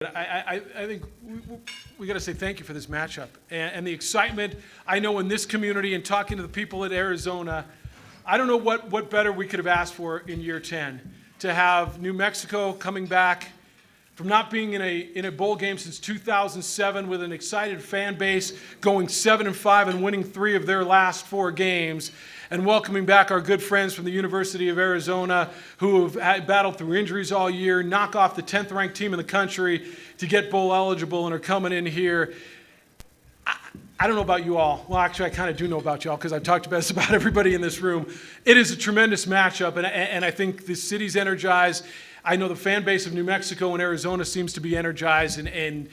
I think we got to say thank you for this matchup and the excitement. I know in this community and talking to the people at Arizona, I don't know what better we could have asked for in year 10 to have New Mexico coming back from not being in a bowl game since 2007 with an excited fan base, going 7-5 and winning 3 of their last 4 games, and welcoming back our good friends from the University of Arizona who have battled through injuries all year, knock off the 10th ranked team in the country to get bowl eligible and are coming in here. I don't know about you all. Well, actually, I kind of do know about you all because I've talked to best about everybody in this room. It is a tremendous matchup, and I think the city's energized. I know the fan base of New Mexico and Arizona seems to be energized, and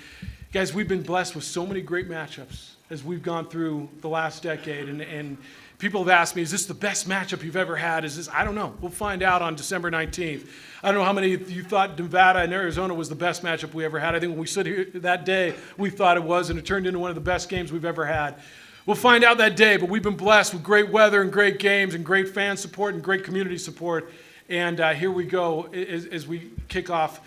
guys, we've been blessed with so many great matchups as we've gone through the last decade, and people have asked me, is this the best matchup you've ever had? I don't know. We'll find out on December 19th. I don't know how many of you thought Nevada and Arizona was the best matchup we ever had. I think when we stood here that day, we thought it was, and it turned into one of the best games we've ever had. We'll find out that day, but we've been blessed with great weather and great games and great fan support and great community support. And here we go as we kick off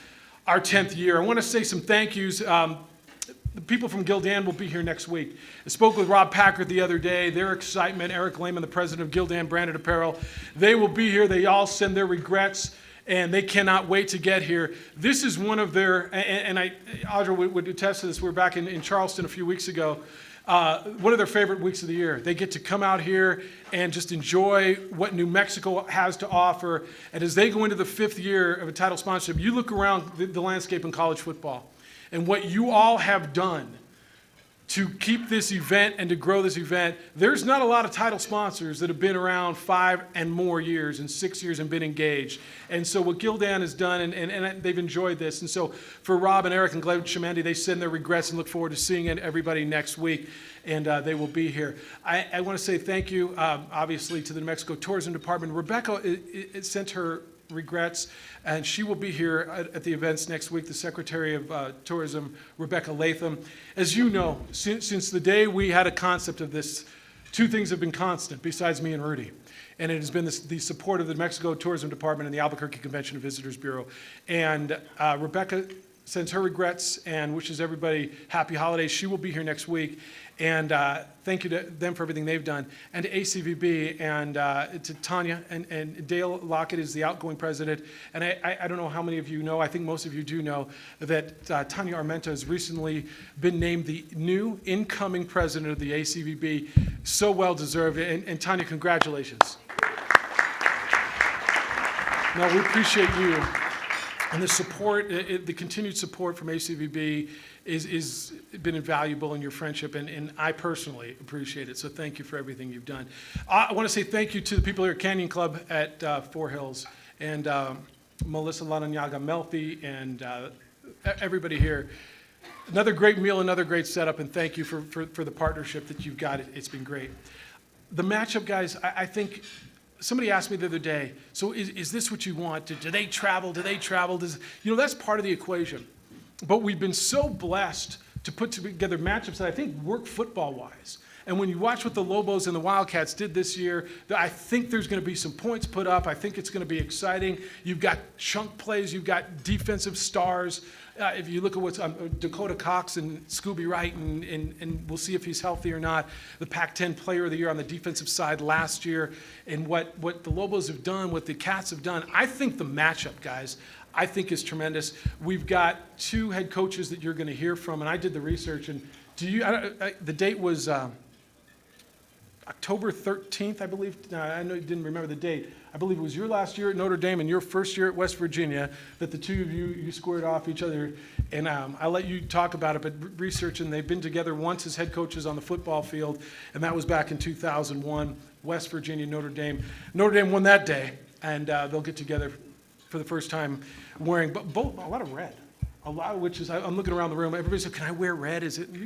our 10th year. I want to say some thank yous. The people from Gildan will be here next week. I spoke with Rob Packard the other day. Their excitement, Eric Lehman, the president of Gildan Branded Apparel, they will be here. They all send their regrets, and they cannot wait to get here. This is one of their, and Audra would attest to this. We were back in Charleston a few weeks ago. One of their favorite weeks of the year. They get to come out here and just enjoy what New Mexico has to offer. And as they go into the 5th year of a title sponsorship, you look around the landscape in college football and what you all have done to keep this event and to grow this event. There's not a lot of title sponsors that have been around 5 and more years and 6 years and been engaged. And so what Gildan has done, and they've enjoyed this. And so for Rob and Eric and Glenn Chamendi, they send their regrets and look forward to seeing everybody next week. And they will be here. I want to say thank you, obviously, to the New Mexico Tourism Department. Rebecca sent her regrets, and she will be here at the events next week, the Secretary of Tourism, Rebecca Latham. As you know, since the day we had a concept of this, 2 things have been constant besides me and Rudy. And it has been the support of the New Mexico Tourism Department and the Albuquerque Convention and Visitors Bureau. And Rebecca sends her regrets and wishes everybody happy holidays. She will be here next week. And thank you to them for everything they've done. And to ACVB and to Tanya and Dale Lockett is the outgoing president. And I don't know how many of you know, I think most of you do know, that Tanya Armenta has recently been named the new incoming president of the ACVB. So well deserved. And Tanya, congratulations. No, we appreciate you. And the support, the continued support from ACVB is been invaluable in your friendship, and I personally appreciate it. So thank you for everything you've done. I want to say thank you to the people here at Canyon Club at Four Hills, and Melissa Lananyaga Melfi, and everybody here. Another great meal, another great setup, and thank you for the partnership that you've got. It's been great. The matchup, guys, I think. Somebody asked me the other day, so is this what you want? Do they travel? Do they travel? That's part of the equation. But we've been so blessed to put together matchups that I think work football-wise. And when you watch what the Lobos and the Wildcats did this year, I think there's going to be some points put up. I think it's going to be exciting. You've got chunk plays. You've got defensive stars. If you look at what's Dakota Cox and Scooby Wright, and we'll see if he's healthy or not, the Pac-10 Player of the Year on the defensive side last year, and what the Lobos have done, what the Cats have done, I think the matchup, guys, I think is tremendous. We've got 2 head coaches that you're going to hear from, and I did the research, and the date was October 13th, I believe. I know you didn't remember the date. I believe it was your last year at Notre Dame and your first year at West Virginia that the 2 of you squared off each other. And I'll let you talk about it, but research, and they've been together once as head coaches on the football field, and that was back in 2001, West Virginia, Notre Dame. Notre Dame won that day, and they'll get together for the first time wearing a lot of red. A lot of which is, I'm looking around the room, everybody's like, can I wear red?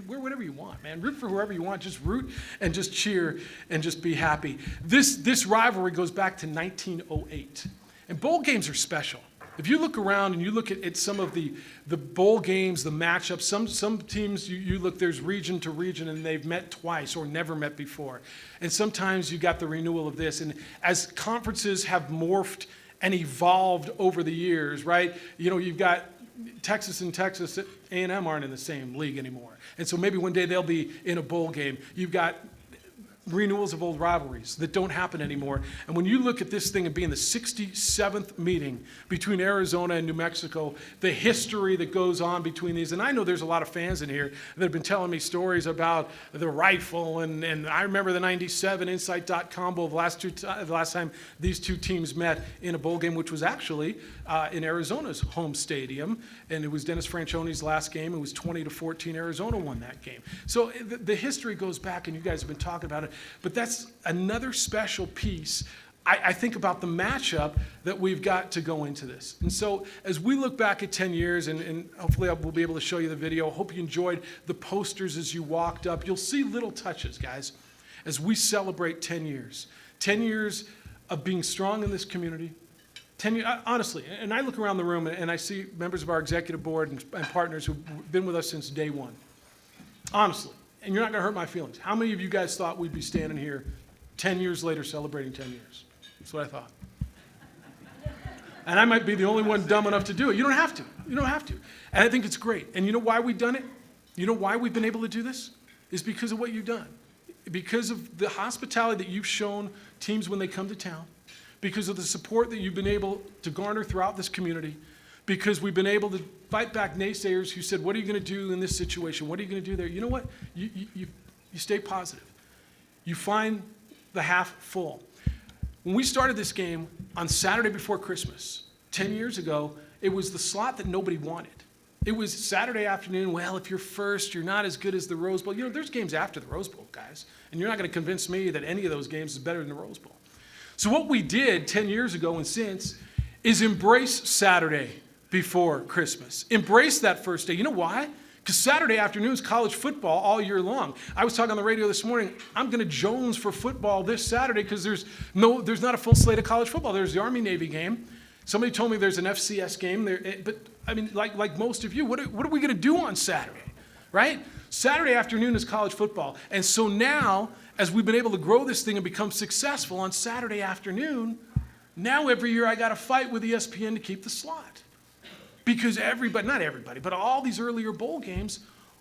Wear whatever you want, man. Root for whoever you want. Just root and just cheer and just be happy. This rivalry goes back to 1908. And bowl games are special. If you look around and you look at some of the bowl games, the matchups, some teams you look, there's region to region and they've met twice or never met before. And sometimes you got the renewal of this. And as conferences have morphed and evolved over the years, right? You've got Texas and Texas A&M aren't in the same league anymore. And so maybe one day they'll be in a bowl game. You've got renewals of old rivalries that don't happen anymore. And when you look at this thing and being the 67th meeting between Arizona and New Mexico, the history that goes on between these, and I know there's a lot of fans in here that have been telling me stories about the rifle, and I remember the 97 Insight.com Bowl, the last time these two teams met in a bowl game, which was actually in Arizona's home stadium, and it was Dennis Franchioni's last game. It was 20-14. Arizona won that game. So the history goes back, and you guys have been talking about it. But that's another special piece, I think, about the matchup that we've got to go into this. And so as we look back at 10 years, and hopefully we'll be able to show you the video. Hope you enjoyed the posters as you walked up. You'll see little touches, guys, as we celebrate 10 years. 10 years of being strong in this community. 10 years, honestly, and I look around the room and I see members of our executive board and partners who've been with us since day one. Honestly. And you're not going to hurt my feelings. How many of you guys thought we'd be standing here 10 years later celebrating 10 years? That's what I thought. And I might be the only one dumb enough to do it. You don't have to. You don't have to. And I think it's great. And you know why we've done it? You know why we've been able to do this? It's because of what you've done. Because of the hospitality that you've shown teams when they come to town. Because of the support that you've been able to garner throughout this community. Because we've been able to fight back naysayers who said, what are you going to do in this situation? What are you going to do there? You know what? You stay positive. You find the half full. When we started this game on Saturday before Christmas, 10 years ago, it was the slot that nobody wanted. It was Saturday afternoon. Well, if you're first, you're not as good as the Rose Bowl. You know, there's games after the Rose Bowl, guys. And you're not going to convince me that any of those games is better than the Rose Bowl. So what we did 10 years ago and since is embrace Saturday before Christmas. Embrace that first day. You know why? Because Saturday afternoon is college football all year long. I was talking on the radio this morning. I'm going to Jones for football this Saturday because there's not a full slate of college football. There's the Army-Navy game. Somebody told me there's an FCS game there. But, I mean, like most of you, what are we going to do on Saturday, right? Saturday afternoon is college football. And so now, as we've been able to grow this thing and become successful on Saturday afternoon, now every year I got to fight with ESPN to keep the slot. Because everybody, not everybody, but all these earlier bowl games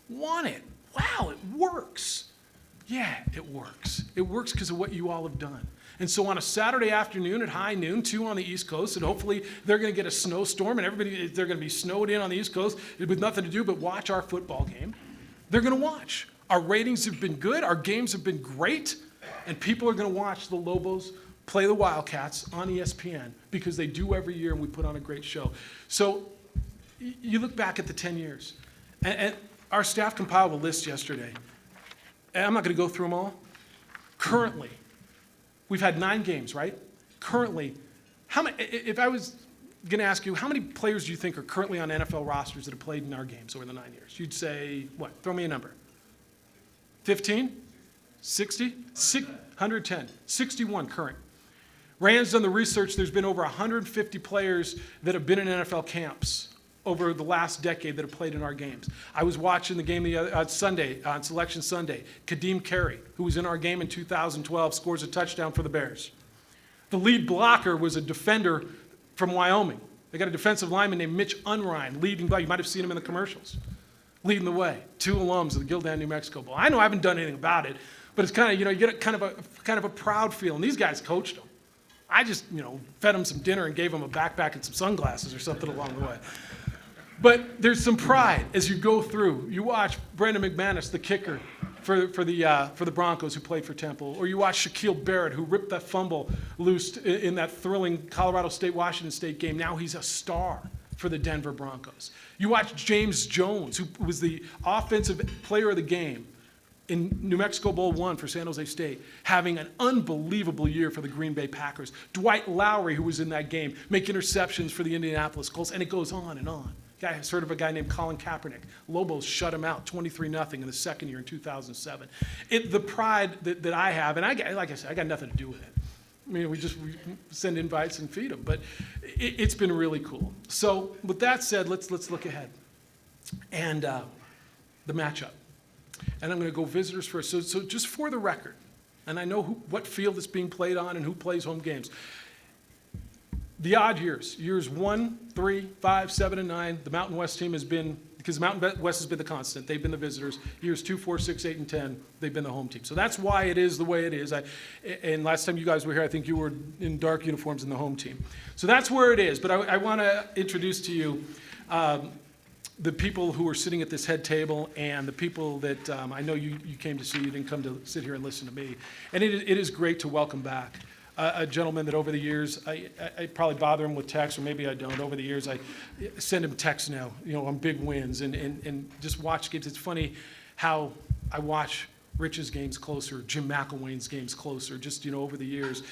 want it. Wow, it works. Yeah, it works. It works because of what you all have done. And so on a Saturday afternoon at high noon, 2 on the East Coast, and hopefully they're going to get a snowstorm, and they're going to be snowed in on the East Coast with nothing to do but watch our football game. They're going to watch. Our ratings have been good. Our games have been great. And people are going to watch the Lobos play the Wildcats on ESPN because they do every year, and we put on a great show. So you look back at the 10 years, and our staff compiled a list yesterday, and I'm not going to go through them all. Currently, we've had 9 games, right? Currently, if I was going to ask you, how many players do you think are currently on NFL rosters that have played in our games over the 9 years? You'd say, what? Throw me a number. 15? 60? 110. 61 current. Rand's done the research. There's been over 150 players that have been in NFL camps over the last decade that have played in our games. I was watching the game Sunday, on Selection Sunday. Kadeem Carey, who was in our game in 2012, scores a touchdown for the Bears. The lead blocker was a defender from Wyoming. They got a defensive lineman named Mitch Unrein leading by. You might have seen him in the commercials. Leading the way. 2 alums of the Gildan, New Mexico Bowl. I know I haven't done anything about it, but it's kind of, you get kind of a proud feeling. These guys coached them. I just, fed them some dinner and gave them a backpack and some sunglasses or something along the way. But there's some pride as you go through. You watch Brandon McManus, the kicker for the Broncos who played for Temple, or you watch Shaquille Barrett who ripped that fumble loose in that thrilling Colorado State-Washington State game. Now he's a star for the Denver Broncos. You watch James Jones, who was the offensive player of the game in New Mexico Bowl 1 for San Jose State, having an unbelievable year for the Green Bay Packers. Dwight Lowry, who was in that game, make interceptions for the Indianapolis Colts, and it goes on and on. I heard of a guy named Colin Kaepernick. Lobos shut him out 23-0 in the second year in 2007. The pride that I have, and like I said, I got nothing to do with it. I mean, we send invites and feed them, but it's been really cool. So with that said, let's look ahead. And the matchup. And I'm going to go visitors first. So just for the record, and I know what field it's being played on and who plays home games. The odd years 1, 3, 5, 7, and 9, the Mountain West team has been, because Mountain West has been the constant, they've been the visitors. Years 2, 4, 6, 8, and 10, they've been the home team. So that's why it is the way it is. And last time you guys were here, I think you were in dark uniforms in the home team. So that's where it is. But I want to introduce to you the people who are sitting at this head table and the people that I know you came to see. You didn't come to sit here and listen to me. And it is great to welcome back a gentleman that over the years, I probably bother him with texts, or maybe I don't. Over the years, I send him texts now, on big wins and just watch games. It's funny how I watch Rich's games closer, Jim McElwain's games closer, just, over the years,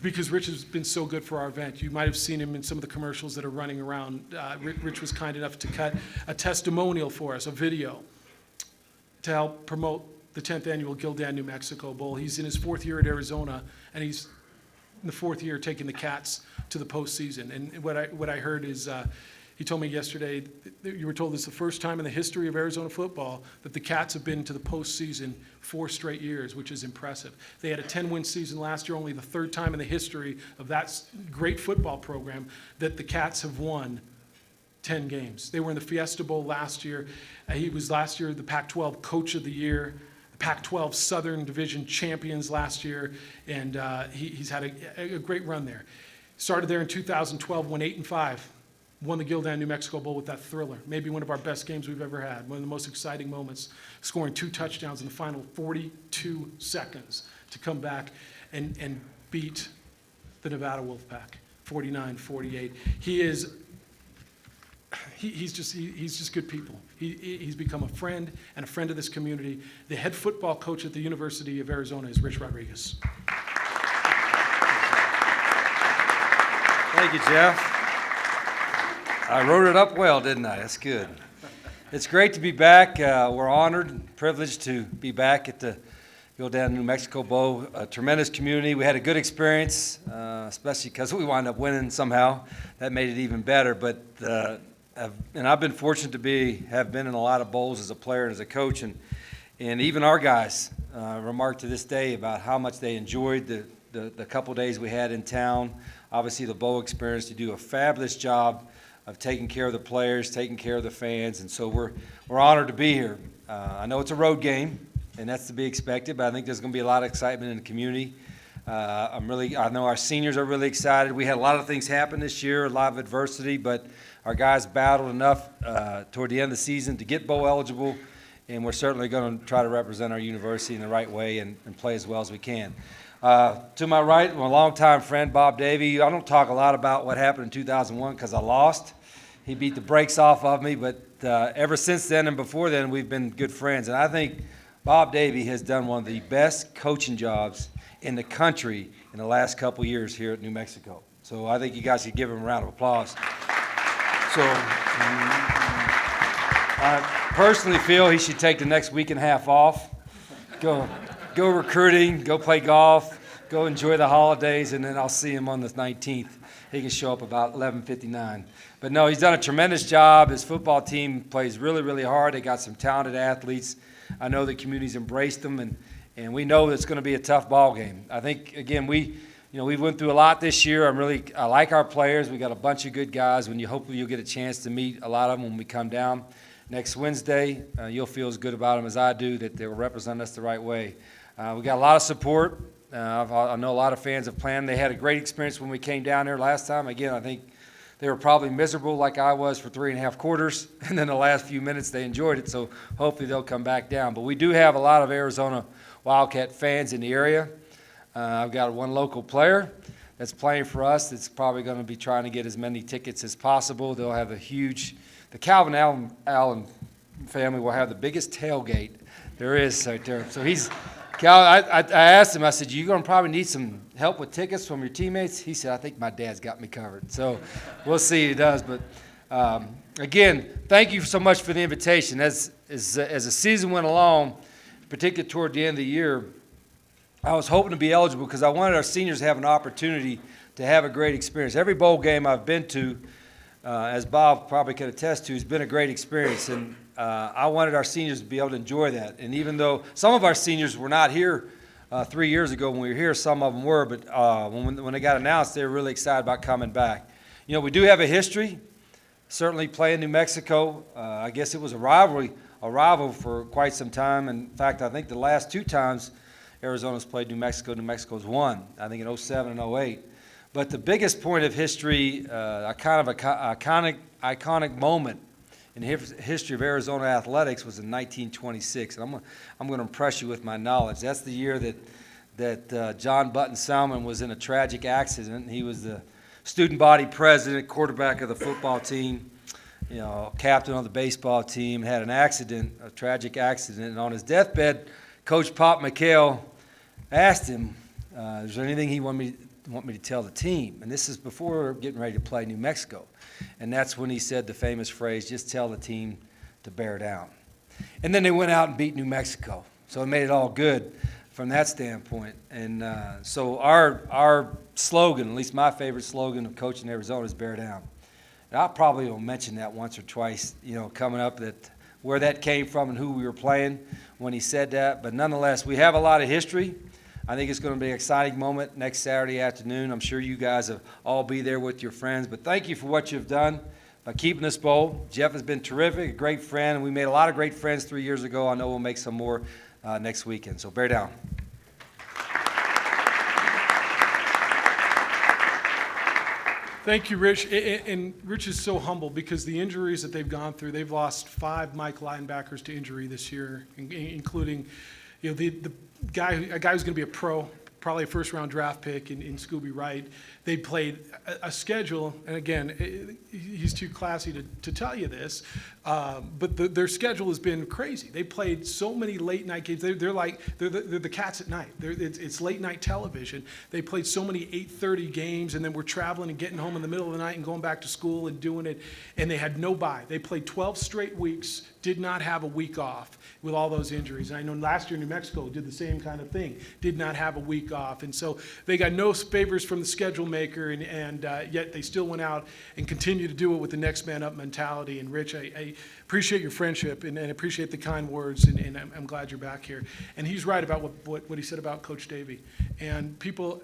because Rich has been so good for our event. You might have seen him in some of the commercials that are running around. Rich was kind enough to cut a testimonial for us, a video, to help promote the 10th annual Gildan, New Mexico Bowl. He's in his 4th year at Arizona, and he's in the 4th year taking the Cats to the postseason. And what I heard is, he told me yesterday that you were told this is the first time in the history of Arizona football that the Cats have been to the postseason 4 straight years, which is impressive. They had a 10-win season last year, only the 3rd time in the history of that great football program that the Cats have won 10 games. They were in the Fiesta Bowl last year. He was last year the Pac-12 Coach of the Year, the Pac-12 Southern Division champions last year, and he's had a great run there. Started there in 2012, won 8-5. Won the Gildan, New Mexico Bowl with that thriller. Maybe one of our best games we've ever had. One of the most exciting moments, scoring 2 touchdowns in the final 42 seconds to come back and beat the Nevada Wolfpack, 49-48. He's just good people. He's become a friend and a friend of this community. The head football coach at the University of Arizona is Rich Rodriguez. Thank you, Jeff. I wrote it up well, didn't I? That's good. It's great to be back. We're honored and privileged to be back at the Gildan, New Mexico Bowl. A tremendous community. We had a good experience, especially because we wound up winning somehow. That made it even better. But and I've been fortunate to have been in a lot of bowls as a player and as a coach, and even our guys remark to this day about how much they enjoyed the couple days we had in town. Obviously, the bowl experience. You do a fabulous job of taking care of the players, taking care of the fans, and so we're honored to be here. I know it's a road game, and that's to be expected, but I think there's going to be a lot of excitement in the community. I know our seniors are really excited. We had a lot of things happen this year, a lot of adversity, but our guys battled enough toward the end of the season to get bowl eligible, and we're certainly going to try to represent our university in the right way and play as well as we can. To my right, my longtime friend, Bob Davie. I don't talk a lot about what happened in 2001 because I lost. He beat the brakes off of me, but ever since then and before then, we've been good friends. And I think Bob Davie has done one of the best coaching jobs in the country in the last couple years here at New Mexico. So I think you guys should give him a round of applause. So I personally feel he should take the next week and a half off, go recruiting, go play golf, go enjoy the holidays, and then I'll see him on the 19th. He can show up about 11:59. But no, he's done a tremendous job. His football team plays really, really hard. They got some talented athletes. I know the community's embraced them, and we know it's going to be a tough ball game. I think, again, we went through a lot this year. I like our players. We got a bunch of good guys. Hopefully you'll get a chance to meet a lot of them when we come down next Wednesday. You'll feel as good about them as I do, that they will represent us the right way. We got a lot of support. I know a lot of fans have planned. They had a great experience when we came down there last time. Again, I think they were probably miserable like I was for 3.5 quarters, and then the last few minutes they enjoyed it, so hopefully they'll come back down. But we do have a lot of Arizona Wildcat fans in the area. I've got one local player that's playing for us that's probably going to be trying to get as many tickets as possible. They'll have the Calvin Allen family will have the biggest tailgate there is right there. So I asked him, I said, you're going to probably need some help with tickets from your teammates? He said, I think my dad's got me covered. So we'll see if he does. But again, thank you so much for the invitation. As the season went along, particularly toward the end of the year, I was hoping to be eligible because I wanted our seniors to have an opportunity to have a great experience. Every bowl game I've been to, as Bob probably could attest to, has been a great experience. And I wanted our seniors to be able to enjoy that. And even though some of our seniors were not here 3 years ago when we were here. Some of them were, but when they got announced, they were really excited about coming back. You know, we do have a history, certainly playing New Mexico. I guess it was a rival for quite some time. In fact, I think the last 2 times Arizona's played New Mexico's won, I think in 07 and 08. But the biggest point of history, a kind of iconic moment in the history of Arizona athletics was in 1926. And I'm going to impress you with my knowledge. That's the year that John Button Salmon was in a tragic accident. He was the student body president, quarterback of the football team, you know, captain on the baseball team, had an accident, a tragic accident. And on his deathbed, Coach Pop McHale asked him, is there anything he want me to tell the team? And this is before getting ready to play New Mexico. And that's when he said the famous phrase, just tell the team to bear down. And then they went out and beat New Mexico. So it made it all good from that standpoint. And so our slogan, at least my favorite slogan of coaching Arizona, is bear down. And I probably will mention that once or twice, you know, coming up, that where that came from and who we were playing when he said that. But nonetheless, we have a lot of history. I think it's going to be an exciting moment next Saturday afternoon. I'm sure you guys will all be there with your friends. But thank you for what you've done by keeping this bowl. Jeff has been terrific, a great friend, and we made a lot of great friends 3 years ago. I know we'll make some more next weekend. So bear down. Thank you, Rich. And Rich is so humble because the injuries that they've gone through, they've lost 5 Mike linebackers to injury this year, including, you know, a guy who's going to be a pro, probably a first-round draft pick in Scooby Wright. They played a schedule, and again, he's too classy to tell you this, but their schedule has been crazy. They played so many late-night games. They're the cats at night. It's late-night television. They played so many 8:30 games, and then we're traveling and getting home in the middle of the night and going back to school and doing it, and they had no bye. They played 12 straight weeks, did not have a week off with all those injuries. And I know last year New Mexico did the same kind of thing, did not have a week off. And so they got no favors from the schedule maker, and yet they still went out and continue to do it with the next man up mentality. And Rich, I appreciate your friendship and appreciate the kind words, and I'm glad you're back here. And he's right about what he said about Coach Davey. And people,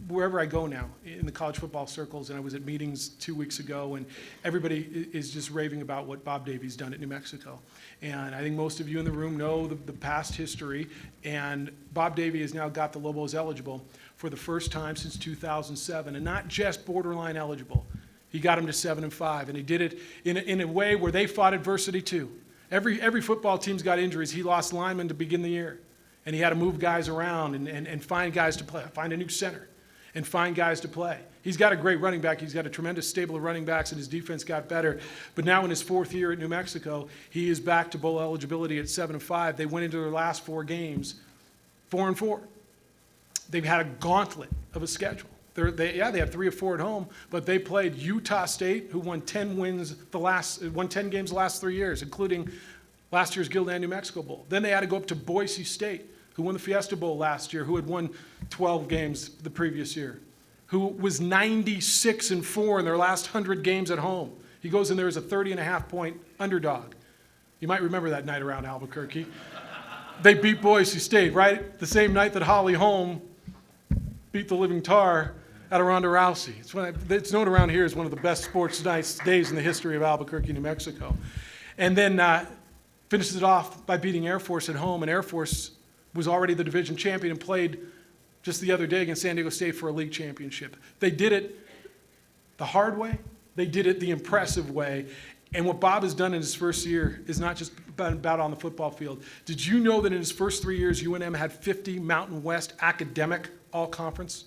wherever I go now in the college football circles, and I was at meetings 2 weeks ago, and everybody is just raving about what Bob Davey's done at New Mexico. And I think most of you in the room know the past history, and Bob Davey has now got the Lobos eligible for the first time since 2007, and not just borderline eligible. He got them to 7-5, and he did it in a way where they fought adversity too. Every football team's got injuries. He lost linemen to begin the year, and he had to move guys around and find guys to play, find a new center, and find guys to play. He's got a great running back. He's got a tremendous stable of running backs, and his defense got better. But now in his 4th year at New Mexico, he is back to bowl eligibility at 7-5. They went into their last 4 games 4-4. They've had a gauntlet of a schedule. They have 3 or 4 at home, but they played Utah State, who won 10 games the last 3 years, including last year's Gildan New Mexico Bowl. Then they had to go up to Boise State, who won the Fiesta Bowl last year, who had won 12 games the previous year, who was 96-4 in their last 100 games at home. He goes in there as a 30.5-point underdog. You might remember that night around Albuquerque. They beat Boise State, right? The same night that Holly Holm beat the living tar out of Ronda Rousey. It's known around here as one of the best sports days in the history of Albuquerque, New Mexico. And then finishes it off by beating Air Force at home, and Air Force was already the division champion and played just the other day against San Diego State for a league championship. They did it the hard way. They did it the impressive way. And what Bob has done in his first year is not just about on the football field. Did you know that in his first 3 years, UNM had 50 Mountain West academic all-conference?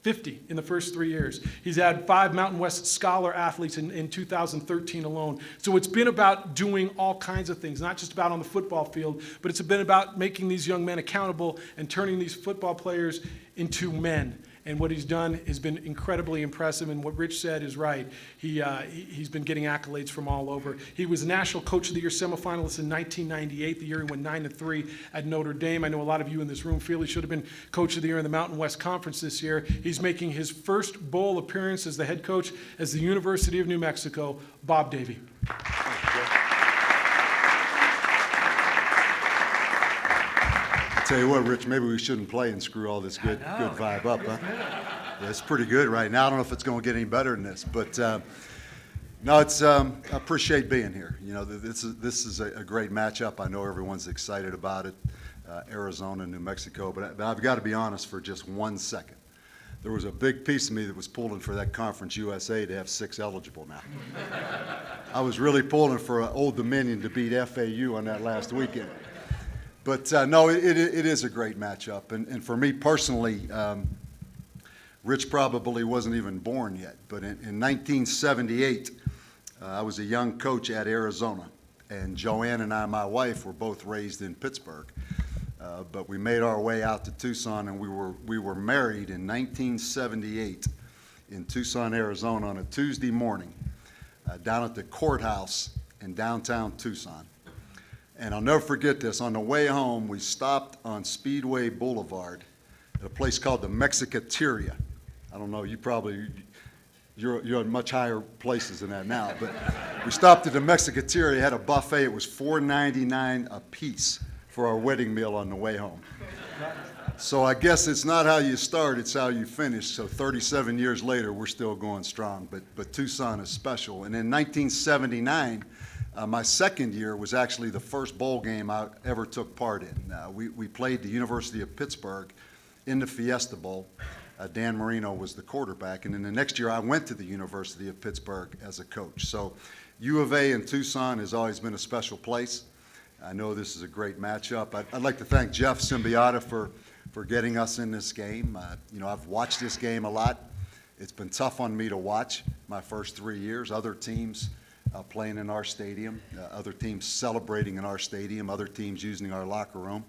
50 in the first 3 years. He's had 5 Mountain West Scholar athletes in 2013 alone. So it's been about doing all kinds of things, not just about on the football field, but it's been about making these young men accountable and turning these football players into men. And what he's done has been incredibly impressive, and what Rich said is right. He's been getting accolades from all over. He was National Coach of the Year semifinalist in 1998, the year he went 9-3 at Notre Dame. I know a lot of you in this room feel he should have been Coach of the Year in the Mountain West Conference this year. He's making his first bowl appearance as the head coach at the University of New Mexico, Bob Davey. Tell you what, Rich, maybe we shouldn't play and screw all this good vibe up, huh? Yeah, it's pretty good right now. I don't know if it's going to get any better than this, but no, it's I appreciate being here. You know, this is a great matchup. I know everyone's excited about it, Arizona and New Mexico, but I've got to be honest for just 1 second. There was a big piece of me that was pulling for that Conference USA to have 6 eligible now. I was really pulling for Old Dominion to beat FAU on that last weekend. But no, it is a great matchup. And for me personally, Rich probably wasn't even born yet. But in 1978, I was a young coach at Arizona. And Joanne and I, my wife, were both raised in Pittsburgh. But we made our way out to Tucson, and we were married in 1978 in Tucson, Arizona, on a Tuesday morning down at the courthouse in downtown Tucson. And I'll never forget this. On the way home, we stopped on Speedway Boulevard at a place called the Mexicateria. I don't know, you're in much higher places than that now, but we stopped at the Mexicateria, had a buffet. It was $4.99 a piece for our wedding meal on the way home. So I guess it's not how you start, it's how you finish. So 37 years later, we're still going strong, but Tucson is special. And in 1979, my second year was actually the first bowl game I ever took part in. We played the University of Pittsburgh in the Fiesta Bowl. Dan Marino was the quarterback. And then the next year I went to the University of Pittsburgh as a coach. So U of A in Tucson has always been a special place. I know this is a great matchup. I'd like to thank Jeff Symbiotta for getting us in this game. You know, I've watched this game a lot. It's been tough on me to watch my first 3 years. Other teams playing in our stadium, other teams celebrating in our stadium, other teams using our locker room.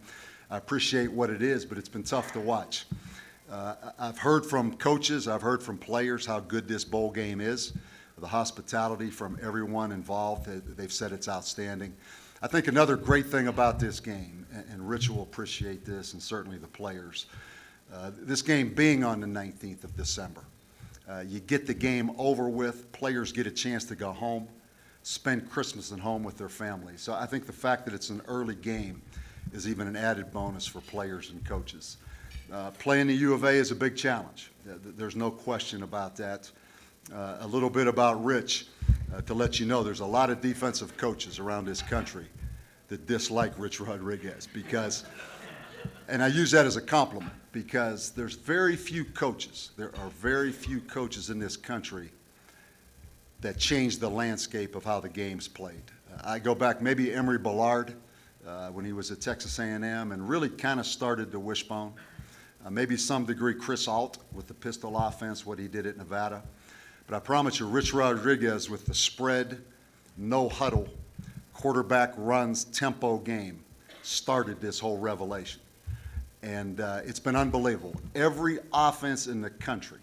I appreciate what it is, but it's been tough to watch. I've heard from coaches, I've heard from players how good this bowl game is. The hospitality from everyone involved, they've said it's outstanding. I think another great thing about this game, and Rich will appreciate this, and certainly the players, this game being on the 19th of December. You get the game over with, players get a chance to go home, spend Christmas at home with their families. So I think the fact that it's an early game is even an added bonus for players and coaches. Playing the U of A is a big challenge. There's no question about that. A little bit about Rich, to let you know, there's a lot of defensive coaches around this country that dislike Rich Rodriguez because, and I use that as a compliment, because there are very few coaches in this country that changed the landscape of how the game's played. I go back maybe Emory Bellard when he was at Texas A&M and really kind of started the wishbone. Maybe some degree Chris Alt with the pistol offense, what he did at Nevada. But I promise you, Rich Rodriguez with the spread, no huddle, quarterback runs, tempo game started this whole revelation. And it's been unbelievable. Every offense in the country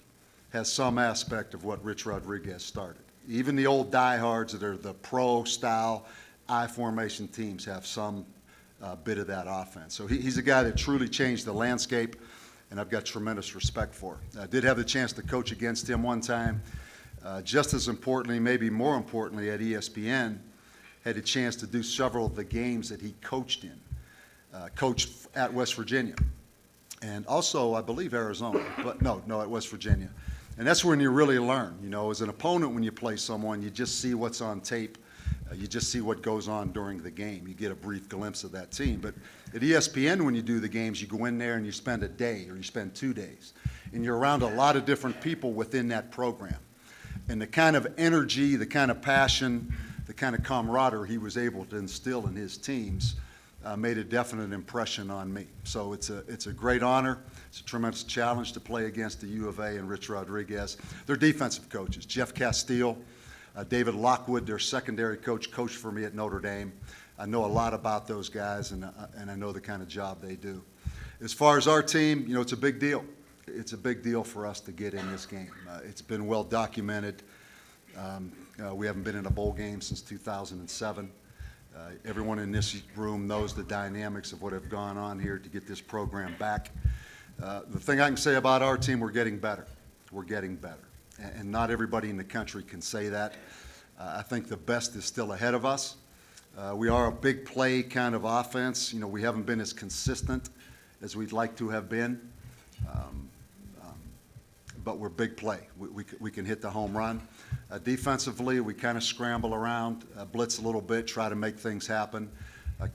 has some aspect of what Rich Rodriguez started. Even the old diehards that are the pro-style I-formation teams have some bit of that offense. So he's a guy that truly changed the landscape, and I've got tremendous respect for. I did have the chance to coach against him one time. Just as importantly, maybe more importantly, at ESPN, had a chance to do several of the games that he coached in. Coached at West Virginia, and also, I believe, Arizona, but no, at West Virginia. And that's when you really learn. You know, as an opponent, when you play someone, you just see what's on tape. You just see what goes on during the game. You get a brief glimpse of that team. But at ESPN, when you do the games, you go in there and you spend a day or you spend 2 days. And you're around a lot of different people within that program. And the kind of energy, the kind of passion, the kind of camaraderie he was able to instill in his teams made a definite impression on me. So it's a great honor. It's a tremendous challenge to play against the U of A and Rich Rodriguez. They're defensive coaches. Jeff Castile, David Lockwood, their secondary coach, coached for me at Notre Dame. I know a lot about those guys, and I know the kind of job they do. As far as our team, you know, it's a big deal. It's a big deal for us to get in this game. It's been well documented. We haven't been in a bowl game since 2007. Everyone in this room knows the dynamics of what have gone on here to get this program back. The thing I can say about our team, we're getting better. We're getting better. And not everybody in the country can say that. I think the best is still ahead of us. We are a big play kind of offense. You know, we haven't been as consistent as we'd like to have been, but we're big play. We can hit the home run. Defensively, we kind of scramble around, blitz a little bit, try to make things happen.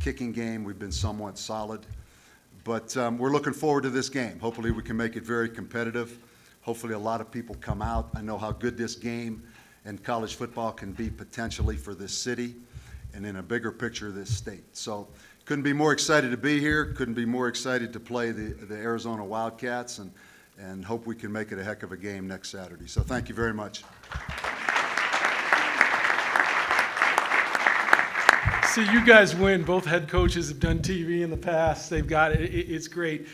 Kicking game, we've been somewhat solid. But we're looking forward to this game. Hopefully we can make it very competitive. Hopefully a lot of people come out. I know how good this game and college football can be potentially for this city and in a bigger picture, this state. So couldn't be more excited to be here. Couldn't be more excited to play the Arizona Wildcats, and hope we can make it a heck of a game next Saturday. So thank you very much. See, you guys win. Both head coaches have done TV in the past. They've got it. It's great.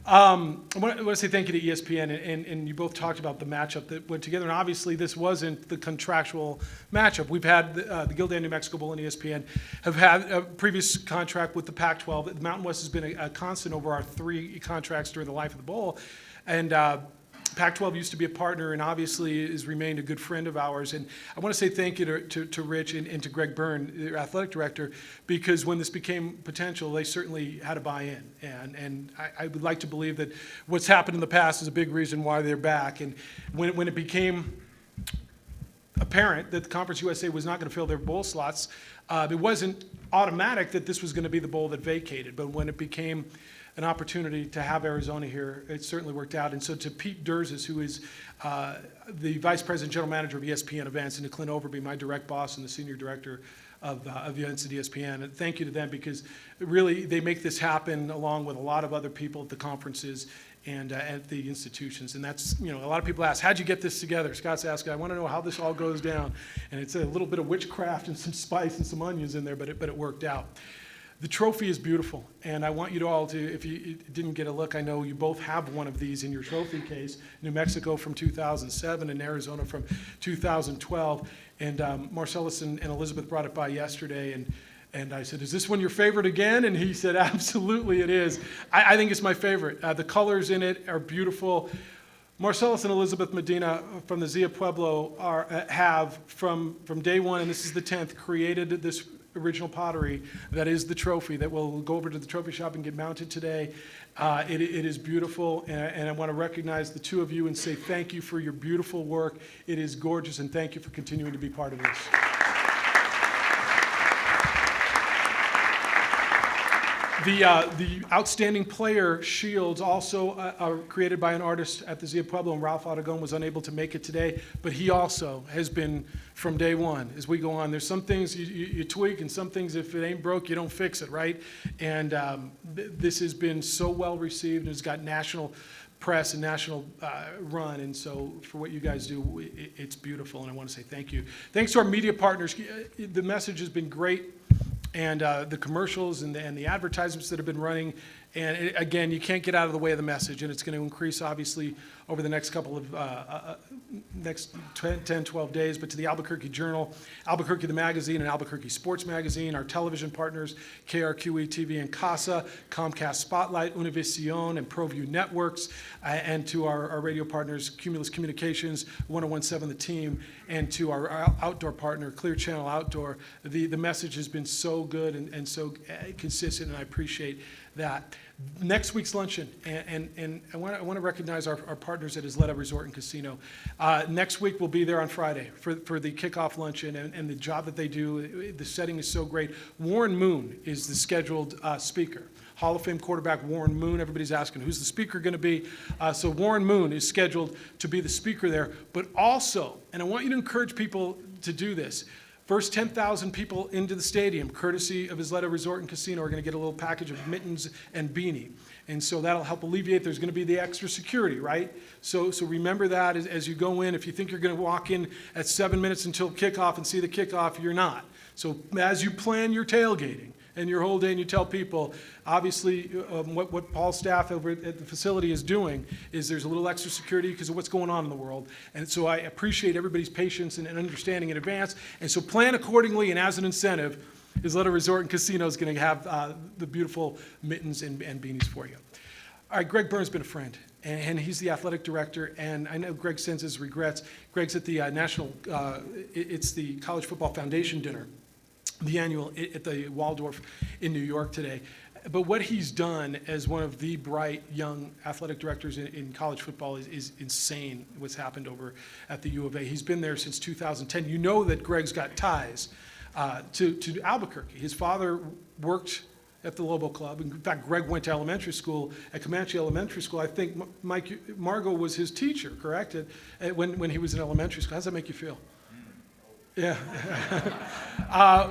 I want to say thank you to ESPN, and you both talked about the matchup that went together, and obviously this wasn't the contractual matchup. We've had the Gildan New Mexico Bowl and ESPN have had a previous contract with the Pac-12. The Mountain West has been a constant over our 3 contracts during the life of the bowl, and Pac-12 used to be a partner and obviously has remained a good friend of ours. And I want to say thank you to Rich and to Greg Byrne, their athletic director, because when this became potential, they certainly had to buy in. And I would like to believe that what's happened in the past is a big reason why they're back. And when it became apparent that the Conference USA was not going to fill their bowl slots, it wasn't automatic that this was going to be the bowl that vacated. But when it became an opportunity to have Arizona here, it certainly worked out. And so to Pete Durzis, who is the Vice President General Manager of ESPN Events, and to Clint Overby, my direct boss and the Senior Director of events at ESPN, and thank you to them, because really they make this happen along with a lot of other people at the conferences and at the institutions. And that's, a lot of people ask, how'd you get this together? Scott's asking, I want to know how this all goes down. And it's a little bit of witchcraft and some spice and some onions in there, but it worked out. The trophy is beautiful, and I want you to all to, if you didn't get a look, I know you both have one of these in your trophy case, New Mexico from 2007 and Arizona from 2012. And Marcellus and Elizabeth brought it by yesterday, and I said, is this one your favorite again? And he said, absolutely it is. I think it's my favorite. The colors in it are beautiful. Marcellus and Elizabeth Medina from the Zia Pueblo have, from day one, and this is the 10th, created this original pottery that is the trophy that will go over to the trophy shop and get mounted today. It is beautiful, and I want to recognize the two of you and say thank you for your beautiful work. It is gorgeous, and thank you for continuing to be part of this. The Outstanding Player Shields also are created by an artist at the Zia Pueblo, and Ralph Aragon was unable to make it today, but he also has been from day one as we go on. There's some things you tweak, and some things, if it ain't broke, you don't fix it, right? And this has been so well received, and it's got national press and national run, and so for what you guys do, it's beautiful, and I want to say thank you. Thanks to our media partners. The message has been great. And the commercials and the advertisements that have been running. And again, you can't get out of the way of the message, and it's going to increase, obviously, over the next couple of, next 10, 12 days. But to the Albuquerque Journal, Albuquerque the Magazine, and Albuquerque Sports Magazine, our television partners, KRQE TV and CASA, Comcast Spotlight, Univision, and ProView Networks, and to our radio partners, Cumulus Communications, 1017 The Team, and to our outdoor partner, Clear Channel Outdoor. The message has been so good and so consistent, and I appreciate that. Next week's luncheon, and I want to recognize our partners at Isleta Resort and Casino. Next week we'll be there on Friday for the kickoff luncheon, and the job that they do. The setting is so great. Warren Moon is the scheduled speaker. Hall of Fame quarterback Warren Moon. Everybody's asking, who's the speaker going to be? So Warren Moon is scheduled to be the speaker there. But also, and I want you to encourage people to do this, first 10,000 people into the stadium, courtesy of Isleta Resort and Casino, are going to get a little package of mittens and beanie. And so that'll help alleviate. There's going to be the extra security, right? So remember that as you go in. If you think you're going to walk in at 7 minutes until kickoff and see the kickoff, you're not. So as you plan your tailgating and your whole day, and you tell people, obviously, what Paul's staff over at the facility is doing is there's a little extra security because of what's going on in the world. And so I appreciate everybody's patience and understanding in advance. And so plan accordingly, and as an incentive, Isleta Resort and Casino is going to have the beautiful mittens and beanies for you. All right, Greg Byrne's been a friend, and he's the athletic director, and I know Greg sends his regrets. Greg's at the it's the College Football Foundation dinner, the annual at the Waldorf in New York today. But what he's done as one of the bright young athletic directors in college football is insane, what's happened over at the U of A. He's been there since 2010. You know that Greg's got ties to Albuquerque. His father worked at the Lobo Club. In fact, Greg went to elementary school at Comanche Elementary School. I think Margot was his teacher, correct? When he was in elementary school. How does that make you feel? Yeah.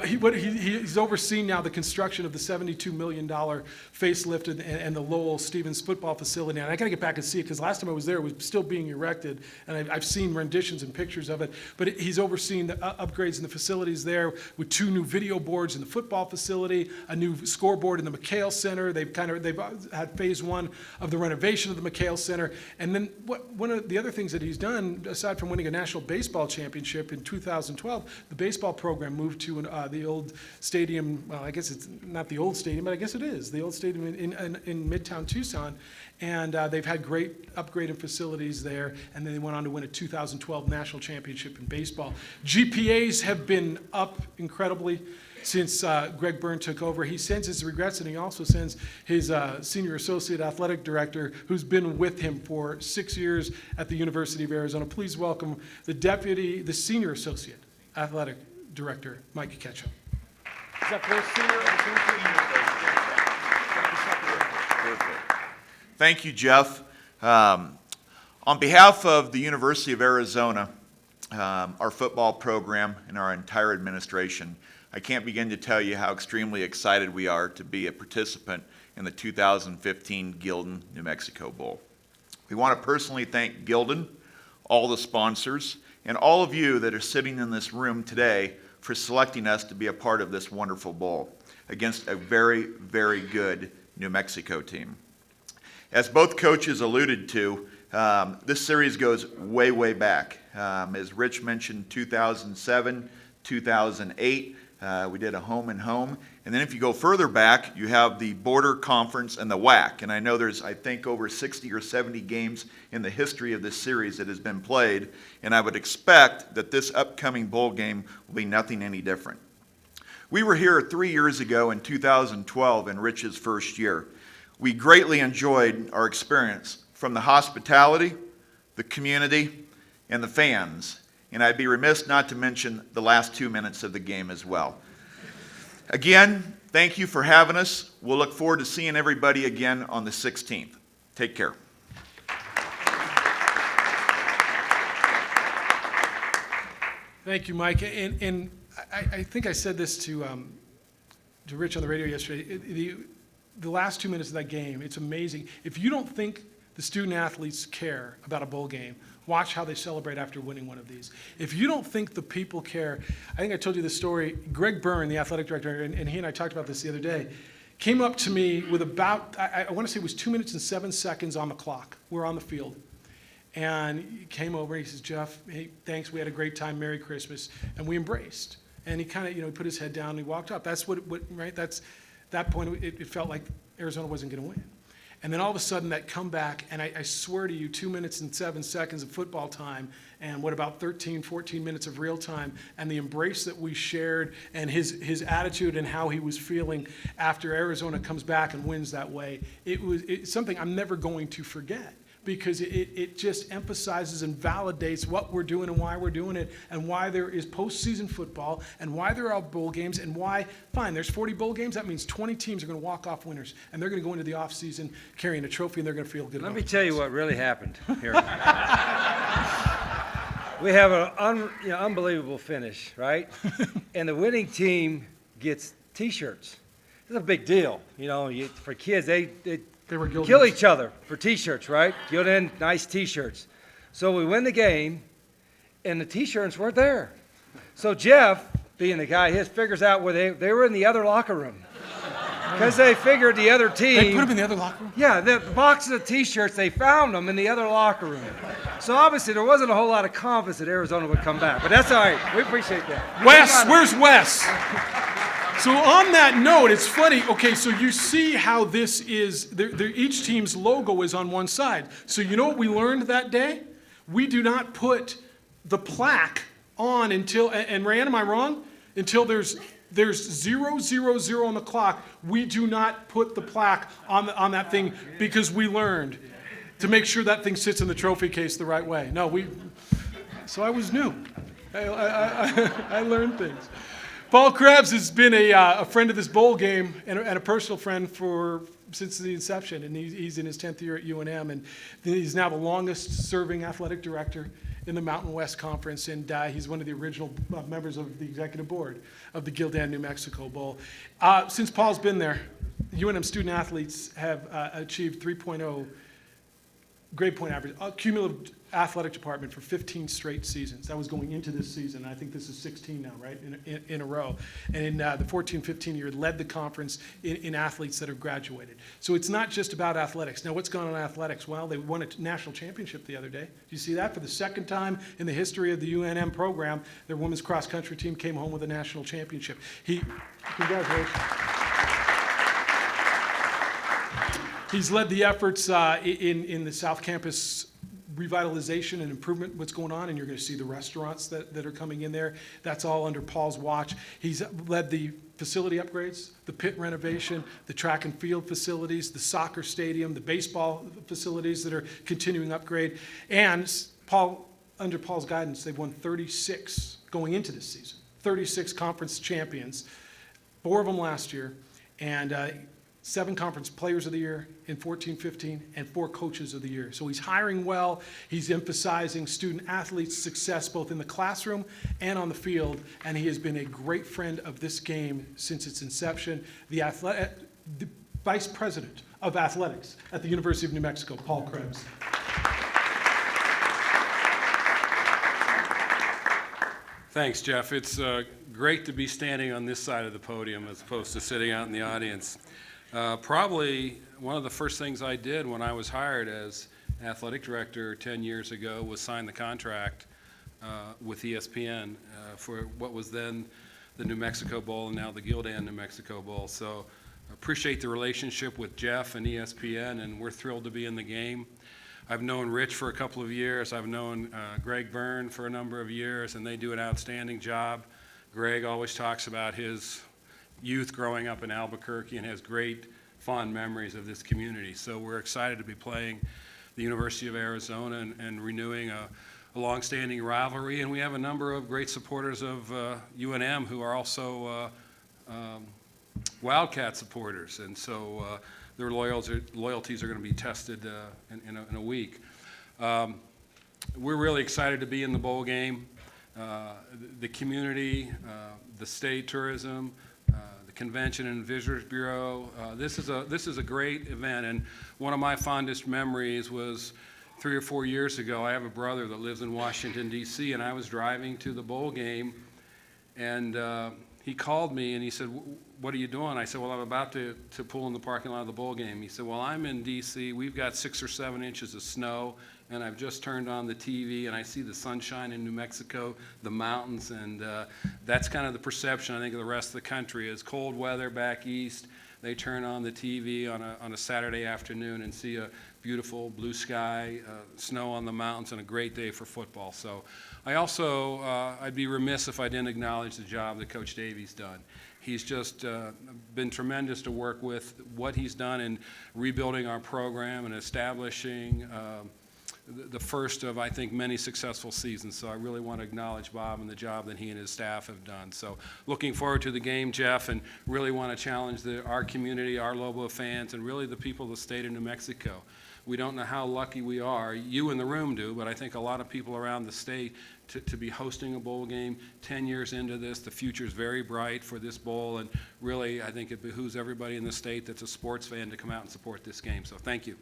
He's overseen now the construction of the $72 million facelift and the Lowell Stevens football facility. And I got to get back and see it because last time I was there, it was still being erected. And I've seen renditions and pictures of it. But he's overseen the upgrades in the facilities there with 2 new video boards in the football facility, a new scoreboard in the McHale Center. They've had phase 1 of the renovation of the McHale Center. And then one of the other things that he's done, aside from winning a national baseball championship in 2012, the baseball program moved to the old stadium. Well, I guess it's not the old stadium, but I guess it is the old stadium in Midtown Tucson. And they've had great upgraded facilities there. And then they went on to win a 2012 national championship in baseball. GPAs have been up incredibly since Greg Byrne took over. He sends his regrets, and he also sends his senior associate athletic director, who's been with him for 6 years at the University of Arizona. Please welcome the senior associate athletic director, Mike Ketchum. Is that first Perfect. Thank you, Jeff. On behalf of the University of Arizona, our football program, and our entire administration, I can't begin to tell you how extremely excited we are to be a participant in the 2015 Gildan, New Mexico Bowl. We want to personally thank Gildan, all the sponsors, and all of you that are sitting in this room today for selecting us to be a part of this wonderful bowl against a very, very good New Mexico team. As both coaches alluded to, this series goes way, way back. As Rich mentioned, 2007, 2008, we did a home and home. And then if you go further back, you have the Border Conference and the WAC. And I know there's, I think, over 60 or 70 games in the history of this series that has been played. And I would expect that this upcoming bowl game will be nothing any different. We were here 3 years ago in 2012 in Rich's first year. We greatly enjoyed our experience from the hospitality, the community, and the fans. And I'd be remiss not to mention the last 2 minutes of the game as well. Again, thank you for having us. We'll look forward to seeing everybody again on the 16th. Take care. Thank you, Mike. And I think I said this to Rich on the radio yesterday. The last 2 minutes of that game, it's amazing. If you don't think the student athletes care about a bowl game, watch how they celebrate after winning one of these. If you don't think the people care, I think I told you this story. Greg Byrne, the athletic director, and he and I talked about this the other day, came up to me with about, I want to say it was 2 minutes and 7 seconds on the clock. We're on the field. And he came over and he says, Jeff, hey, thanks, we had a great time, Merry Christmas. And we embraced. And he kind of, he put his head down and he walked up. That's right? That point, it felt like Arizona wasn't going to win. And then all of a sudden that comeback, and I swear to you, 2 minutes and 7 seconds of football time, and what about 13, 14 minutes of real time, and the embrace that we shared, and his attitude and how he was feeling after Arizona comes back and wins that way, it's something I'm never going to forget. Because it just emphasizes and validates what we're doing and why we're doing it, and why there is postseason football, and why there are bowl games, and why, fine, there's 40 bowl games. That means 20 teams are going to walk off winners, and they're going to go into the offseason carrying a trophy, and they're going to feel good. Let me tell you what really happened here. We have an unbelievable finish, right? And the winning team gets T-shirts. It's a big deal, for kids. They were Gildan. Kill each other for T-shirts, right? Gildan, nice T-shirts. So we win the game, and the T-shirts weren't there. So Jeff, being the guy, figures out where they were in the other locker room. Because they figured the other team... They put them in the other locker room? Yeah, the boxes of T-shirts, they found them in the other locker room. So obviously there wasn't a whole lot of confidence that Arizona would come back. But that's all right. We appreciate that. Wes, where's Wes? So on that note, it's funny. Okay, so you see how this is, each team's logo is on one side. So you know what we learned that day? We do not put the plaque on until, and Ryan, am I wrong? Until there's there's 000 on the clock, we do not put the plaque on that thing because we learned to make sure that thing sits in the trophy case the right way. No, so I was new. I learned things. Paul Krebs has been a friend of this bowl game and a personal friend since the inception, and he's in his 10th year at UNM, and he's now the longest serving athletic director in the Mountain West Conference, and he's one of the original members of the executive board of the Gildan, New Mexico Bowl. Since Paul's been there, UNM student athletes have achieved 3.0 grade point average, cumulative athletic department for 15 straight seasons. That was going into this season. I think this is 16 now, right, in a row. And in the 14-15 year, led the conference in athletes that have graduated. So it's not just about athletics. Now, what's gone on in athletics? Well, they won a national championship the other day. Do you see that? For the second time in the history of the UNM program, their women's cross-country team came home with a national championship. Congratulations. He's led the efforts in the South Campus revitalization and improvement, what's going on, and you're going to see the restaurants that are coming in there. That's all under Paul's watch. He's led the facility upgrades, the pit renovation, the track and field facilities, the soccer stadium, the baseball facilities that are continuing upgrade. And under Paul's guidance, they've won 36 going into this season, 36 conference champions, 4 of them last year, and 7 conference players of the year in 14-15, and 4 coaches of the year. So he's hiring well. He's emphasizing student athletes' success both in the classroom and on the field, and he has been a great friend of this game since its inception. The Vice President of Athletics at the University of New Mexico, Paul Krebs. Thanks, Jeff. It's great to be standing on this side of the podium as opposed to sitting out in the audience. Probably one of the first things I did when I was hired as athletic director 10 years ago was sign the contract with ESPN for what was then the New Mexico Bowl and now the Gildan New Mexico Bowl. So appreciate the relationship with Jeff and ESPN, and we're thrilled to be in the game. I've known Rich for a couple of years. I've known Greg Byrne for a number of years, and they do an outstanding job. Greg always talks about his youth growing up in Albuquerque and has great fond memories of this community. So we're excited to be playing the University of Arizona and renewing a long-standing rivalry. And we have a number of great supporters of UNM who are also Wildcat supporters. And so their loyalties are going to be tested in a week. We're really excited to be in the bowl game. The community, the state tourism, Convention and Visitors Bureau. This is a great event, and one of my fondest memories was 3 or 4 years ago. I have a brother that lives in Washington, D.C., and I was driving to the bowl game, and he called me and he said, "What are you doing?" I said, "Well, I'm about to pull in the parking lot of the bowl game." He said, "Well, I'm in D.C. We've got 6 or 7 inches of snow, and I've just turned on the TV, and I see the sunshine in New Mexico, the mountains, and that's kind of the perception, I think, of the rest of the country is cold weather back east. They turn on the TV on a Saturday afternoon and see a beautiful blue sky, snow on the mountains, and a great day for football." So I also, I'd be remiss if I didn't acknowledge the job that Coach Davies done. He's just been tremendous to work with, what he's done in rebuilding our program and establishing the first of, I think, many successful seasons. So I really want to acknowledge Bob and the job that he and his staff have done. So looking forward to the game, Jeff, and really want to challenge our community, our Lobo fans, and really the people of the state of New Mexico. We don't know how lucky we are. You in the room do, but I think a lot of people around the state to be hosting a bowl game 10 years into this. The future is very bright for this bowl, and really I think it behooves everybody in the state that's a sports fan to come out and support this game. So thank you.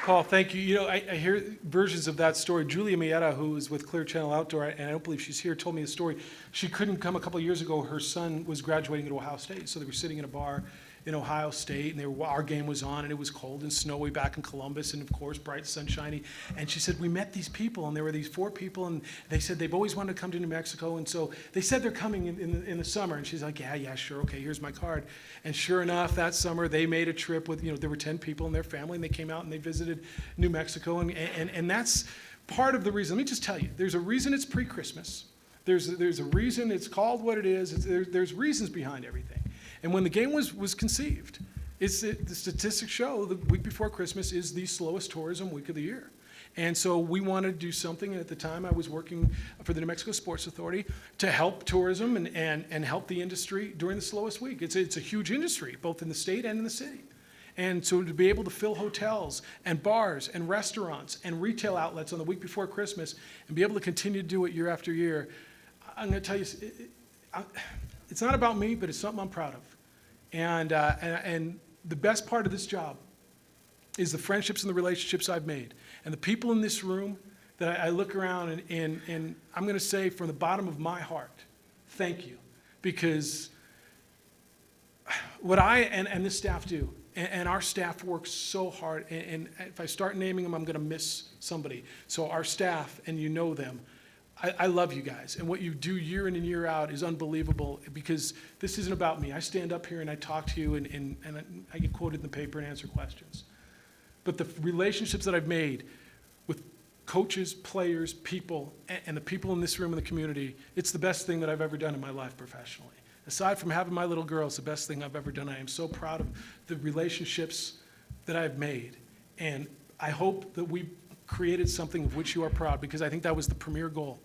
Paul, thank you. You know, I hear versions of that story. Julia Mieta, who is with Clear Channel Outdoor, and I don't believe she's here, told me a story. She couldn't come a couple of years ago. Her son was graduating at Ohio State, so they were sitting in a bar in Ohio State, and our game was on, and it was cold and snowy back in Columbus, and of course, bright, sunshiny. And she said, we met these people, and there were these 4 people, and they said they've always wanted to come to New Mexico, and so they said they're coming in the summer. And she's like, yeah, sure, okay, here's my card. And sure enough, that summer, they made a trip with, there were 10 people in their family, and they came out and they visited New Mexico, and that's part of the reason. Let me just tell you, there's a reason it's pre-Christmas. There's a reason it's called what it is. There's reasons behind everything. And when the game was conceived, the statistics show the week before Christmas is the slowest tourism week of the year. And so we wanted to do something, and at the time I was working for the New Mexico Sports Authority to help tourism and help the industry during the slowest week. It's a huge industry, both in the state and in the city. And so to be able to fill hotels and bars and restaurants and retail outlets on the week before Christmas and be able to continue to do it year after year, I'm going to tell you, it's not about me, but it's something I'm proud of. And the best part of this job is the friendships and the relationships I've made. And the people in this room that I look around and I'm going to say from the bottom of my heart, thank you. Because what I and this staff do, and our staff works so hard, and if I start naming them, I'm going to miss somebody. So our staff, and you know them, I love you guys. And what you do year in and year out is unbelievable, because this isn't about me. I stand up here and I talk to you, and I get quoted in the paper and answer questions. But the relationships that I've made with coaches, players, people, and the people in this room in the community, it's the best thing that I've ever done in my life professionally. Aside from having my little girl, it's the best thing I've ever done. I am so proud of the relationships that I've made. And I hope that we created something of which you are proud, because I think that was the premier goal.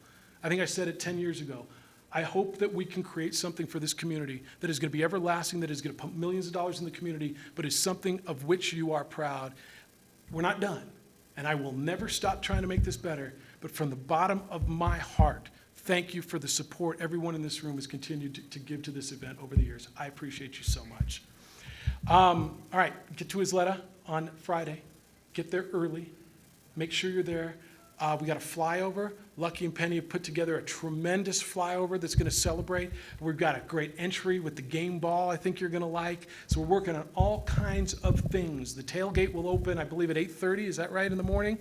I think I said it 10 years ago. I hope that we can create something for this community that is going to be everlasting, that is going to pump millions of dollars in the community, but is something of which you are proud. We're not done, and I will never stop trying to make this better, but from the bottom of my heart, thank you for the support everyone in this room has continued to give to this event over the years. I appreciate you so much. All right, get to Isleta on Friday. Get there early. Make sure you're there. We got a flyover. Lucky and Penny have put together a tremendous flyover that's going to celebrate. We've got a great entry with the game ball I think you're going to like. So we're working on all kinds of things. The tailgate will open, I believe, at 8:30. Is that right, in the morning?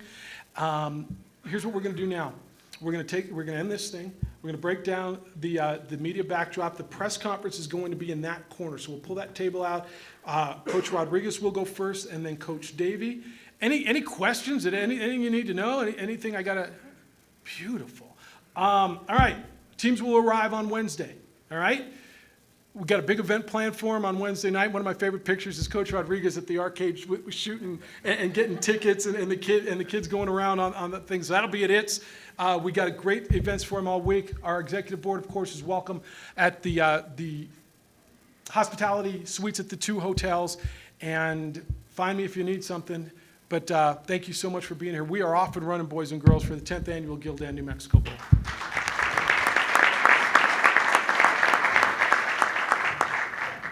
Here's what we're going to do now. We're going to end this thing. We're going to break down the media backdrop. The press conference is going to be in that corner. So we'll pull that table out. Coach Rodriguez will go first, and then Coach Davey. Any questions? Anything you need to know? Anything I got to... Beautiful. All right. Teams will arrive on Wednesday. All right? We've got a big event planned for them on Wednesday night. One of my favorite pictures is Coach Rodriguez at the arcade shooting and getting tickets, and the kids going around on the things. So that'll be at ITS. We got a great events for them all week. Our executive board, of course, is welcome at the hospitality suites at the 2 hotels. And find me if you need something. But thank you so much for being here. We are off and running, boys and girls, for the 10th annual Gildan New Mexico Bowl.